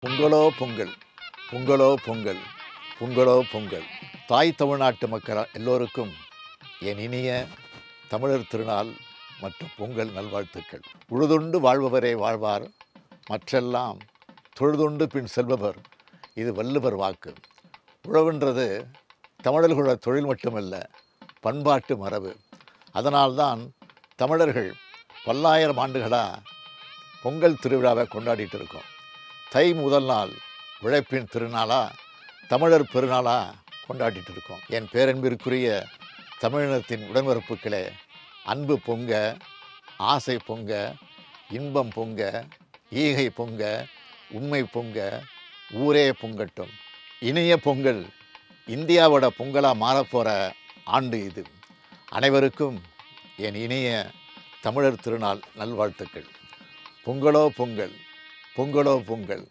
பொங்கலோ பொங்கல், பொங்கலோ பொங்கல், பொங்கலோ பொங்கல். தாய் தமிழ்நாட்டு மக்கள் எல்லோருக்கும் என் இனிய தமிழர் திருநாள் மற்றும் பொங்கல் நல்வாழ்த்துக்கள். உழுதுண்டு வாழ்பவரே வாழ்வார், மற்றெல்லாம் தொழுதுண்டு பின் செல்பவர். இது வள்ளுவர் வாக்கு. உழவுன்றது தமிழர்களோட தொழில் மட்டுமல்ல, பண்பாட்டு மரபு. அதனால்தான் தமிழர்கள் பல்லாயிரம் ஆண்டுகளாக பொங்கல் திருவிழாவை கொண்டாடிட்டு இருக்கோம். தை முதல் நாள் உழைப்பின் திருநாளாக, தமிழர் பெருநாளாக கொண்டாடிட்டு இருக்கோம். என் பேரன்பிற்குரிய தமிழினத்தின் உடன்பிறப்புகளே, அன்பு பொங்க, ஆசை பொங்க, இன்பம் பொங்க, ஈகை பொங்க, உண்மை பொங்க, ஊரே பொங்கட்டும். இனிய பொங்கல் இந்தியாவோட பொங்கலாக மாறப்போகிற ஆண்டு இது. அனைவருக்கும் என் இனிய தமிழர் திருநாள் நல்வாழ்த்துக்கள். பொங்கலோ பொங்கல், பொங்கலோ பொங்கல்,